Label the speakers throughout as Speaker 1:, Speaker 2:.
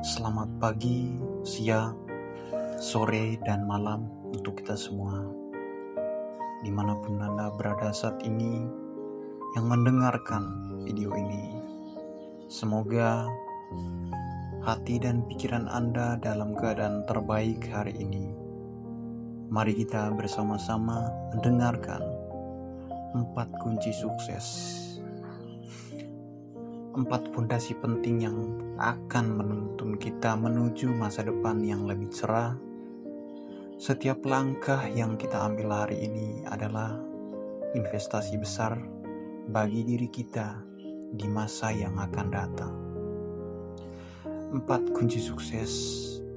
Speaker 1: Selamat pagi, siang, sore, dan malam untuk kita semua. Dimanapun Anda berada saat ini yang mendengarkan video ini. Semoga hati dan pikiran Anda dalam keadaan terbaik hari ini. Mari kita bersama-sama mendengarkan 4 kunci sukses. 4 fondasi penting yang akan menuntun kita menuju masa depan yang lebih cerah. Setiap langkah yang kita ambil hari ini adalah investasi besar bagi diri kita di masa yang akan datang. 4 kunci sukses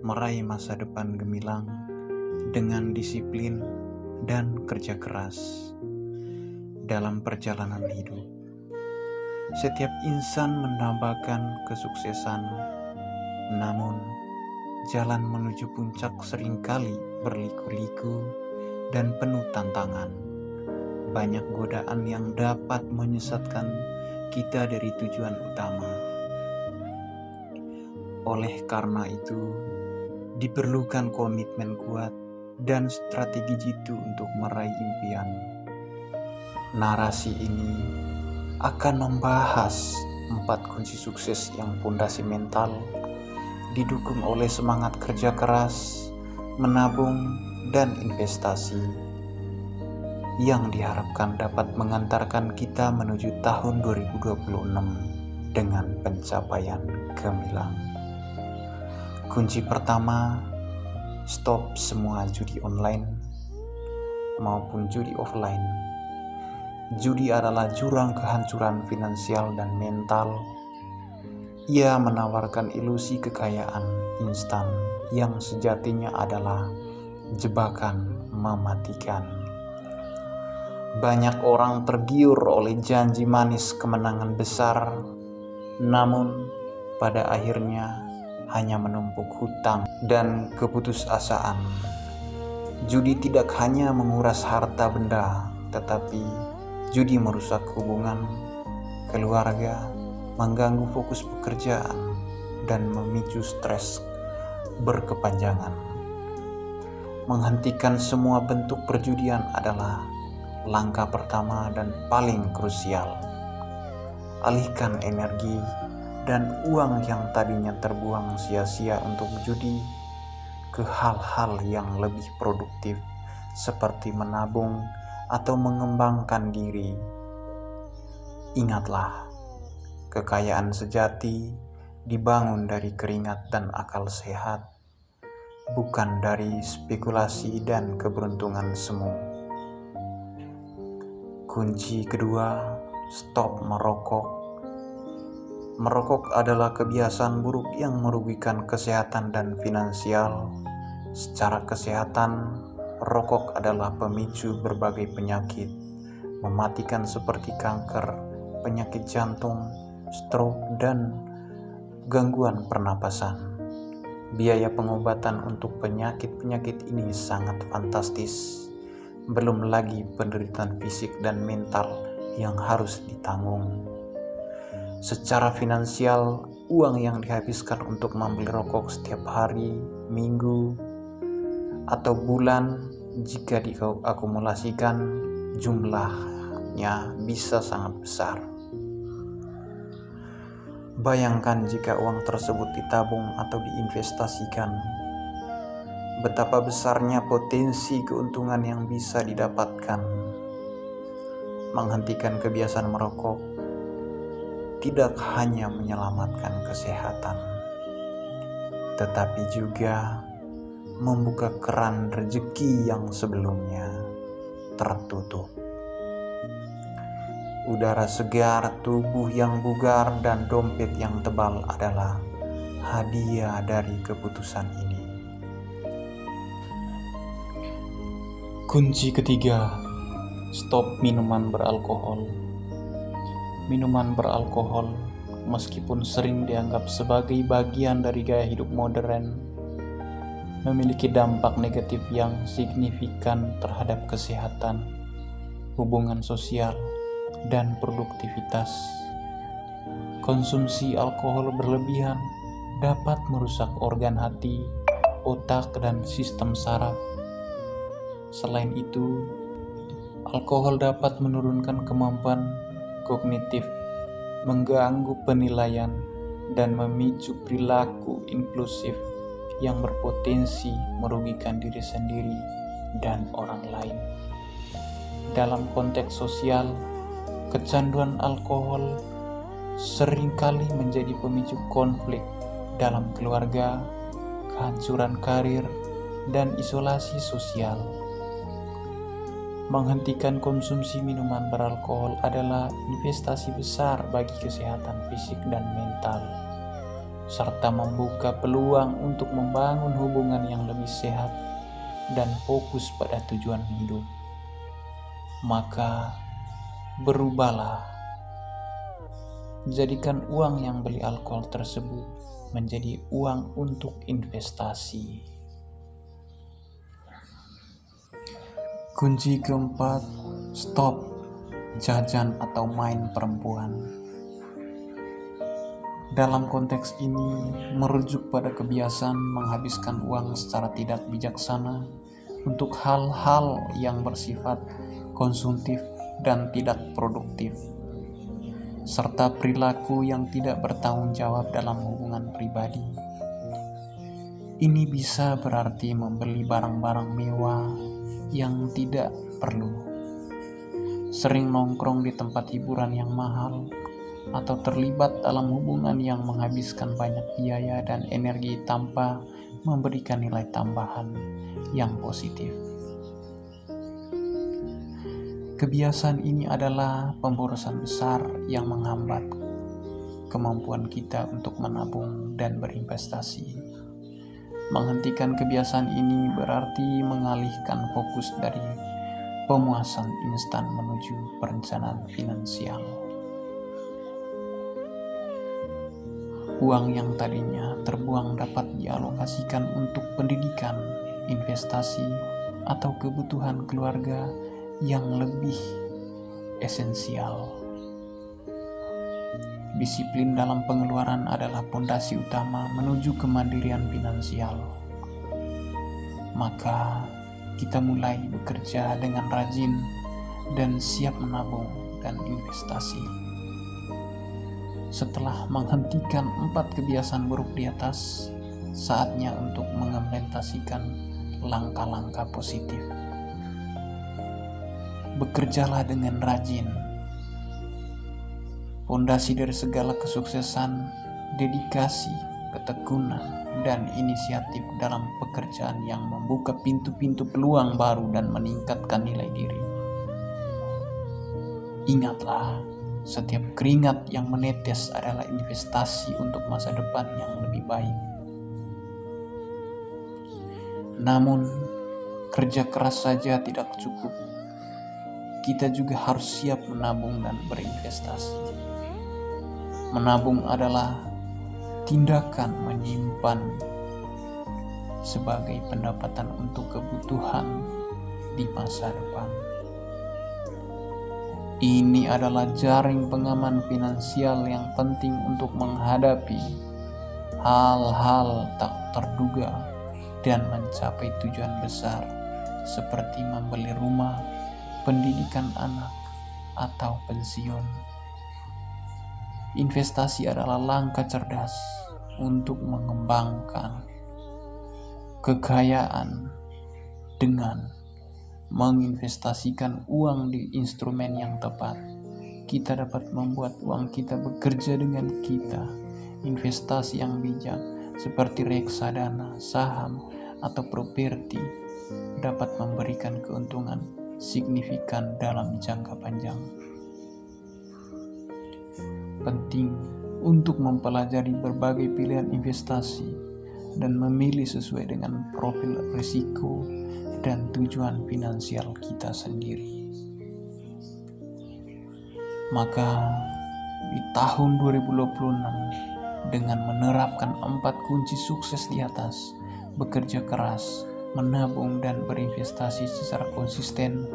Speaker 1: meraih masa depan gemilang dengan disiplin dan kerja keras dalam perjalanan hidup. Setiap insan menambahkan kesuksesan, namun jalan menuju puncak seringkali berliku-liku dan penuh tantangan. Banyak godaan yang dapat menyesatkan kita dari tujuan utama. Oleh karena itu, diperlukan komitmen kuat dan strategi jitu untuk meraih impian. Narasi ini akan membahas 4 kunci sukses yang fondasi mental, didukung oleh semangat kerja keras, menabung, dan investasi yang diharapkan dapat mengantarkan kita menuju tahun 2026 dengan pencapaian gemilang. Kunci pertama, stop semua judi online maupun judi offline. Judi adalah jurang kehancuran finansial dan mental. Ia menawarkan ilusi kekayaan instan yang sejatinya adalah jebakan mematikan. Banyak orang tergiur oleh janji manis kemenangan besar, namun pada akhirnya hanya menumpuk hutang dan keputusasaan. Judi tidak hanya menguras harta benda, tetapi judi merusak hubungan, keluarga, mengganggu fokus pekerjaan, dan memicu stres berkepanjangan. Menghentikan semua bentuk perjudian adalah langkah pertama dan paling krusial. Alihkan energi dan uang yang tadinya terbuang sia-sia untuk judi ke hal-hal yang lebih produktif seperti menabung atau mengembangkan diri. Ingatlah, kekayaan sejati dibangun dari keringat dan akal sehat, bukan dari spekulasi dan keberuntungan semu. Kunci kedua, stop merokok. Merokok adalah kebiasaan buruk yang merugikan kesehatan dan finansial. Secara kesehatan, rokok adalah pemicu berbagai penyakit mematikan seperti kanker, penyakit jantung, stroke, dan gangguan pernapasan. Biaya pengobatan untuk penyakit-penyakit ini sangat fantastis, belum lagi penderitaan fisik dan mental yang harus ditanggung. Secara finansial, uang yang dihabiskan untuk membeli rokok setiap hari, minggu, atau bulan, jika diakumulasikan, jumlahnya bisa sangat besar. Bayangkan jika uang tersebut ditabung atau diinvestasikan, betapa besarnya potensi keuntungan yang bisa didapatkan. Menghentikan kebiasaan merokok tidak hanya menyelamatkan kesehatan, tetapi juga membuka keran rezeki yang sebelumnya tertutup. Udara segar, tubuh yang bugar, dan dompet yang tebal adalah hadiah dari keputusan ini. Kunci ketiga, stop minuman beralkohol. Minuman beralkohol, meskipun sering dianggap sebagai bagian dari gaya hidup modern, memiliki dampak negatif yang signifikan terhadap kesehatan, hubungan sosial, dan produktivitas. Konsumsi alkohol berlebihan dapat merusak organ hati, otak, dan sistem saraf. Selain itu, alkohol dapat menurunkan kemampuan kognitif, mengganggu penilaian, dan memicu perilaku impulsif yang berpotensi merugikan diri sendiri dan orang lain. Dalam konteks sosial, kecanduan alkohol seringkali menjadi pemicu konflik dalam keluarga, kehancuran karir, dan isolasi sosial. Menghentikan konsumsi minuman beralkohol adalah investasi besar bagi kesehatan fisik dan mental, serta membuka peluang untuk membangun hubungan yang lebih sehat dan fokus pada tujuan hidup. Maka, berubahlah. Jadikan uang yang beli alkohol tersebut menjadi uang untuk investasi. Kunci keempat, stop jajan atau main perempuan. Dalam konteks ini merujuk pada kebiasaan menghabiskan uang secara tidak bijaksana untuk hal-hal yang bersifat konsumtif dan tidak produktif, serta perilaku yang tidak bertanggung jawab dalam hubungan pribadi. Ini bisa berarti membeli barang-barang mewah yang tidak perlu, sering nongkrong di tempat hiburan yang mahal, atau terlibat dalam hubungan yang menghabiskan banyak biaya dan energi tanpa memberikan nilai tambahan yang positif. Kebiasaan ini adalah pemborosan besar yang menghambat kemampuan kita untuk menabung dan berinvestasi. Menghentikan kebiasaan ini berarti mengalihkan fokus dari pemuasan instan menuju perencanaan finansial. Uang yang tadinya terbuang dapat dialokasikan untuk pendidikan, investasi, atau kebutuhan keluarga yang lebih esensial. Disiplin dalam pengeluaran adalah pondasi utama menuju kemandirian finansial. Maka, kita mulai bekerja dengan rajin dan siap menabung dan investasi. Setelah menghentikan 4 kebiasaan buruk di atas, saatnya untuk mengimplementasikan langkah-langkah positif. Bekerjalah dengan rajin. Pondasi dari segala kesuksesan, dedikasi, ketekunan, dan inisiatif dalam pekerjaan yang membuka pintu-pintu peluang baru dan meningkatkan nilai diri. Ingatlah, setiap keringat yang menetes adalah investasi untuk masa depan yang lebih baik. Namun, kerja keras saja tidak cukup. Kita juga harus siap menabung dan berinvestasi. Menabung adalah tindakan menyimpan sebagai pendapatan untuk kebutuhan di masa depan. Ini adalah jaring pengaman finansial yang penting untuk menghadapi hal-hal tak terduga dan mencapai tujuan besar seperti membeli rumah, pendidikan anak, atau pensiun. Investasi adalah langkah cerdas untuk mengembangkan kekayaan dengan menginvestasikan uang di instrumen yang tepat. Kita dapat membuat uang kita bekerja dengan kita. Investasi yang bijak seperti reksadana, saham, atau properti dapat memberikan keuntungan signifikan dalam jangka panjang. Penting untuk mempelajari berbagai pilihan investasi dan memilih sesuai dengan profil risiko dan tujuan finansial kita sendiri. Maka di tahun 2026, dengan menerapkan 4 kunci sukses di atas, bekerja keras, menabung, dan berinvestasi secara konsisten,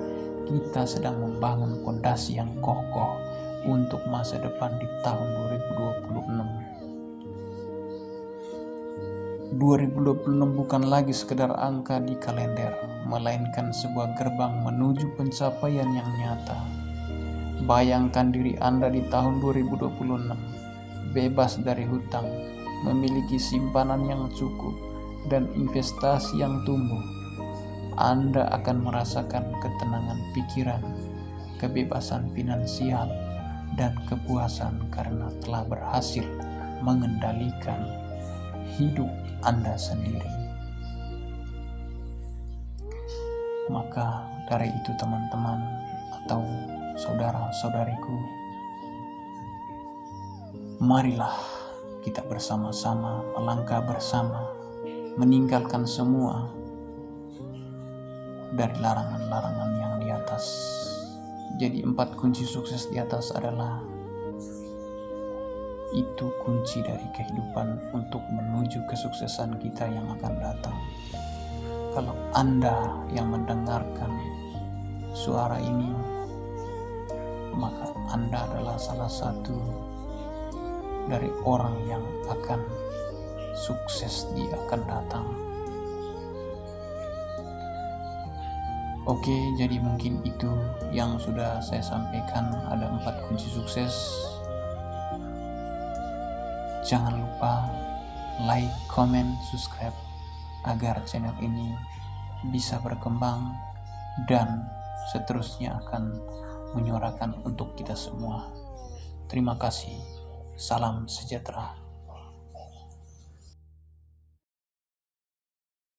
Speaker 1: kita sedang membangun fondasi yang kokoh untuk masa depan di tahun 2026. 2026 bukan lagi sekedar angka di kalender, melainkan sebuah gerbang menuju pencapaian yang nyata. Bayangkan diri Anda di tahun 2026, bebas dari hutang, memiliki simpanan yang cukup, dan investasi yang tumbuh. Anda akan merasakan ketenangan pikiran, kebebasan finansial, dan kepuasan karena telah berhasil mengendalikan hidup Anda sendiri. Maka dari itu teman-teman atau saudara-saudariku, marilah kita bersama-sama melangkah bersama, meninggalkan semua dari larangan-larangan yang di atas. Jadi 4 kunci sukses di atas adalah itu kunci dari kehidupan untuk menuju kesuksesan kita yang akan datang. Kalau Anda yang mendengarkan suara ini, maka Anda adalah salah satu dari orang yang akan sukses di akan datang. Oke, jadi mungkin itu yang sudah saya sampaikan. Ada 4 kunci sukses. Jangan lupa like, comment, subscribe agar channel ini bisa berkembang dan seterusnya akan menyuarakan untuk kita semua. Terima kasih. Salam sejahtera.